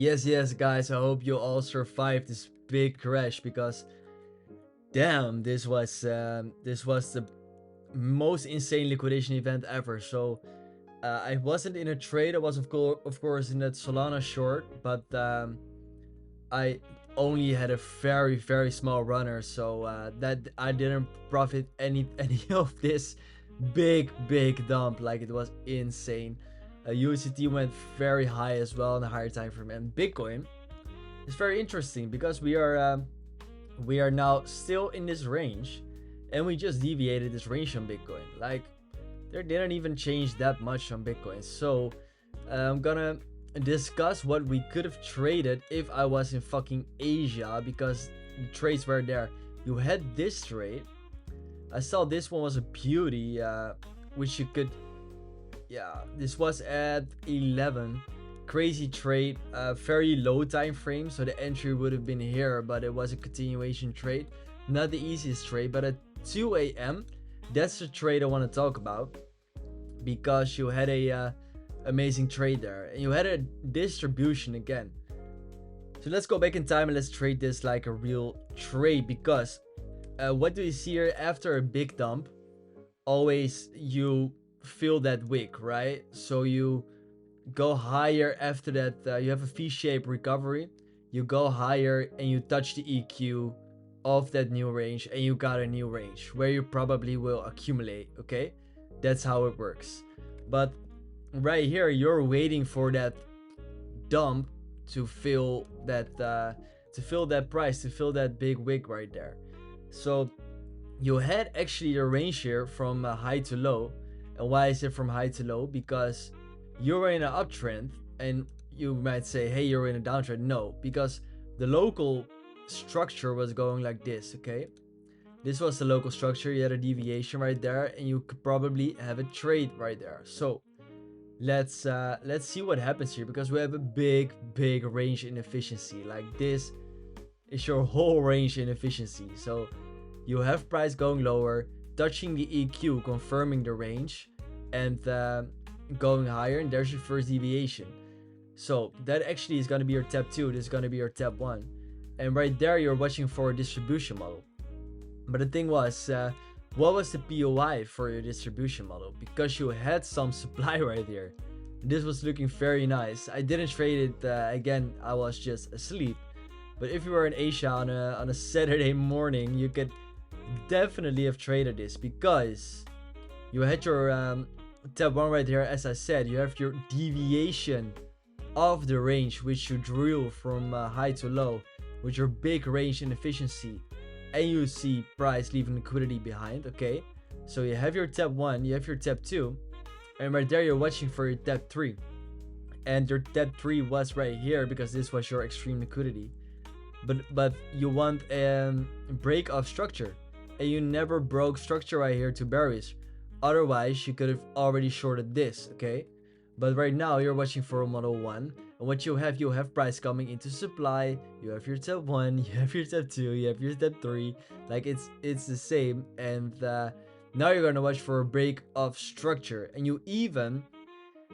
Yes, guys. I hope you all survived this big crash because, damn, this was the most insane liquidation event ever. So I wasn't in a trade. I was of course in that Solana short, but I only had a very small runner, so that I didn't profit any of this big dump. Like it was insane. USDT went very high as well in a higher time frame, and Bitcoin is very interesting because we are now still in this range, and we just deviated this range on Bitcoin. Like they didn't even change that much on Bitcoin. So I'm gonna discuss what we could have traded if I was in fucking Asia because the trades were there. You had this trade. I saw this one was a beauty, which you could. Yeah, this was at 11. Crazy trade, very low time frame, so the entry would have been here, but it was a continuation trade. Not the easiest trade, but at 2 a.m., that's the trade I want to talk about because you had a amazing trade there and you had a distribution again. So let's go back in time and let's trade this like a real trade because what do you see here after a big dump? Always you feel that wick, right? So you go higher after that. You have a V-shaped recovery. You go higher and you touch the EQ of that new range and you got a new range where you probably will accumulate. Okay, that's how it works. But right here you're waiting for that dump to fill that price, to fill that big wick right there. So you had actually the range here from high to low. And why is it from high to low? Because you're in an uptrend, and you might say, hey, you're in a downtrend. No, because the local structure was going like this. Okay, this was the local structure. You had a deviation right there, and you could probably have a trade right there. So let's see what happens here because we have a big range inefficiency. Like this is your whole range inefficiency. So you have price going lower, touching the EQ, confirming the range, and going higher, and there's your first deviation. So that actually is going to be your tab 2. This is going to be your tab 1, and right there you're watching for a distribution model. But the thing was, what was the POI for your distribution model? Because you had some supply right here. This was looking very nice. I didn't trade it again. I was just asleep. But if you were in Asia on a Saturday morning, you could definitely have traded this because you had your tab 1 right here. As I said, you have your deviation of the range which you drew from high to low with your big range inefficiency, and you see price leaving liquidity behind. Okay, so you have your tab 1, you have your tab 2, and right there you're watching for your tab 3, and your tab 3 was right here because this was your extreme liquidity. But you want a break of structure, and you never broke structure right here to bearish. Otherwise you could have already shorted this. Okay, but right now you're watching for a model 1, and what you have price coming into supply. You have your tab 1, you have your tab 2, you have your tab 3. Like it's the same. And now you're gonna watch for a break of structure, and you even,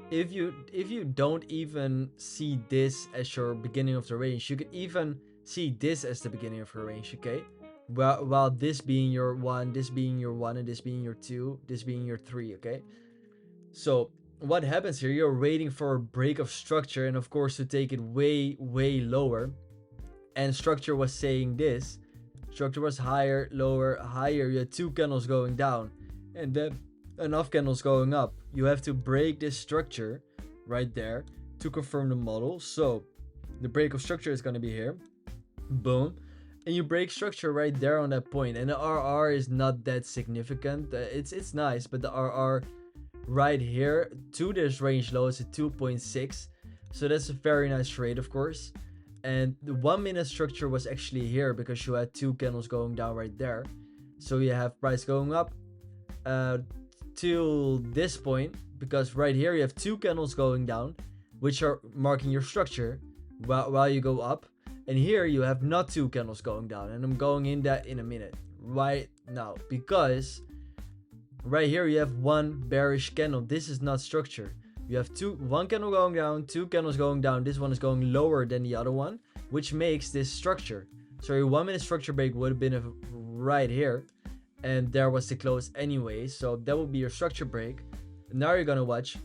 if you don't even see this as your beginning of the range, you could even see this as the beginning of your range. Okay, while this being your 1, this being your 1, and this being your 2, this being your 3. Okay, so what happens here, you're waiting for a break of structure, and of course to take it way lower. And structure was saying this. Structure was higher, lower, higher. You had 2 candles going down and then enough candles going up. You have to break this structure right there to confirm the model. So the break of structure is going to be here. Boom. And you break structure right there on that point, and the RR is not that significant. It's nice, but the RR right here to this range low is a 2.6, so that's a very nice trade, of course. And the 1 minute structure was actually here because you had 2 candles going down right there. So you have price going up till this point, because right here you have 2 candles going down, which are marking your structure while you go up. And here you have not 2 candles going down, and I'm going in that in a minute right now, because right here you have 1 bearish candle. This is not structure. You have one candle going down, two candles going down. This one is going lower than the other one, which makes this structure. So your 1 minute structure break would have been right here, and there was the close anyway. So that would be your structure break. Now you're gonna watch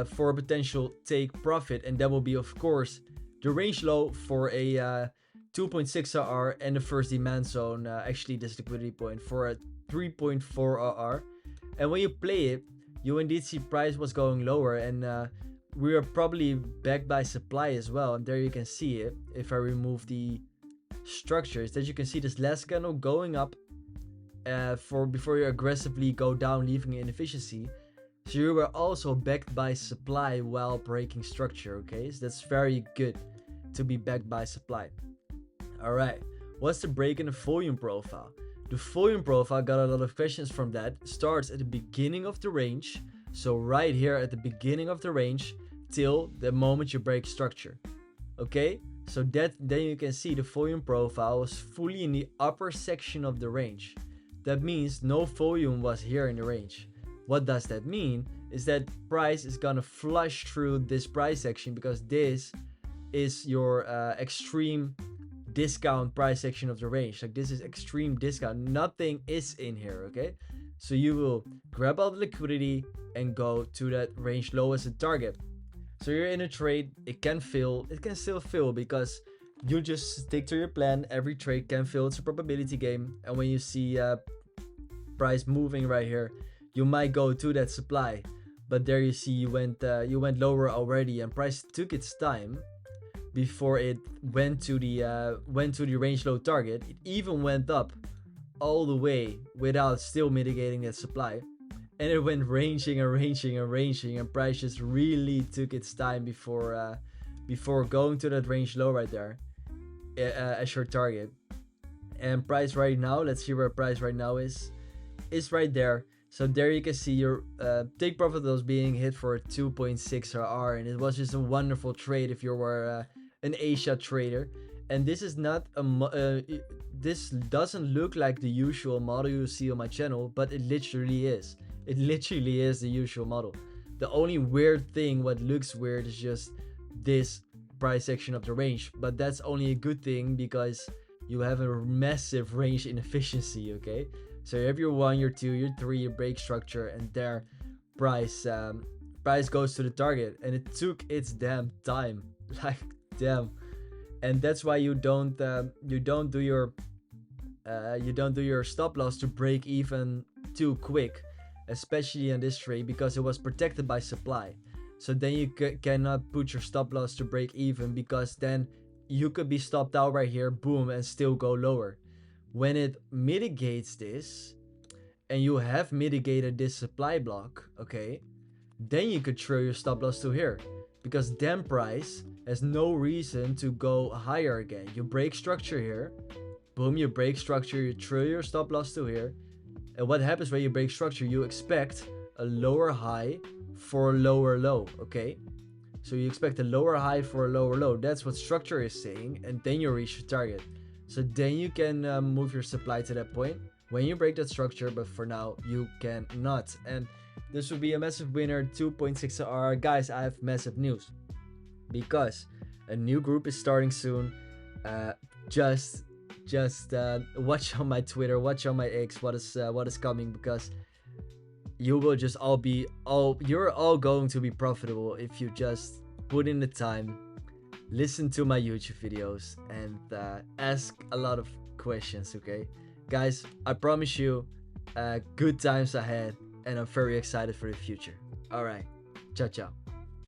for a potential take profit, and that will be of course the range low for a 2.6 RR and the first demand zone, actually this liquidity point for a 3.4 RR. And when you play it, you indeed see price was going lower, and we are probably backed by supply as well. And there you can see it. If I remove the structures, that you can see this last candle going up before you aggressively go down, leaving inefficiency. So you were also backed by supply while breaking structure. Okay, so that's very good to be backed by supply. All right, what's the break in the volume profile? The volume profile, got a lot of questions from that, starts at the beginning of the range. So right here at the beginning of the range till the moment you break structure. Okay, so then you can see the volume profile was fully in the upper section of the range. That means no volume was here in the range. What does that mean? Is that price is gonna flush through this price section, because this is your extreme discount price section of the range. Like, this is extreme discount, nothing is in here. Okay, so you will grab all the liquidity and go to that range low as a target. So you're in a trade, it can fail, it can still fail, because you just stick to your plan. Every trade can fail, it's a probability game. And when you see price moving right here, you might go to that supply, but there you see you went lower already, and price took its time before it went to the range low target. It even went up all the way without still mitigating that supply, and it went ranging, and price just really took its time before going to that range low right there as your target. And price right now, let's see where price right now is right there. So there you can see your take profit was being hit for a 2.6 RR, and it was just a wonderful trade if you were an Asia trader. And this is not this doesn't look like the usual model you see on my channel, but it literally is. It literally is the usual model. The only weird thing, what looks weird, is just this price section of the range, but that's only a good thing because you have a massive range inefficiency. Okay, so you have your 1, your 2, your 3, your break structure, and there price goes to the target, and it took its damn time. Like, damn. And that's why you don't do your stop loss to break even too quick, especially on this trade, because it was protected by supply. So then you cannot put your stop loss to break even, because then you could be stopped out right here, boom, and still go lower. When it mitigates this, and you have mitigated this supply block, okay, then you could throw your stop loss to here, because then price has no reason to go higher again. You break structure here, boom, you break structure, you throw your stop loss to here. And what happens when you break structure? You expect a lower high for a lower low. Okay, so you expect a lower high for a lower low. That's what structure is saying, and then you reach your target. So then you can move your supply to that point when you break that structure, but for now you cannot. And this will be a massive winner, 2.6 RR. Guys, I have massive news, because a new group is starting soon. Just watch on my Twitter, watch on my X what is coming, because you will just you're all going to be profitable if you just put in the time, listen to my YouTube videos, and ask a lot of questions. Okay, guys, I promise you good times ahead, and I'm very excited for the future. All right, ciao ciao.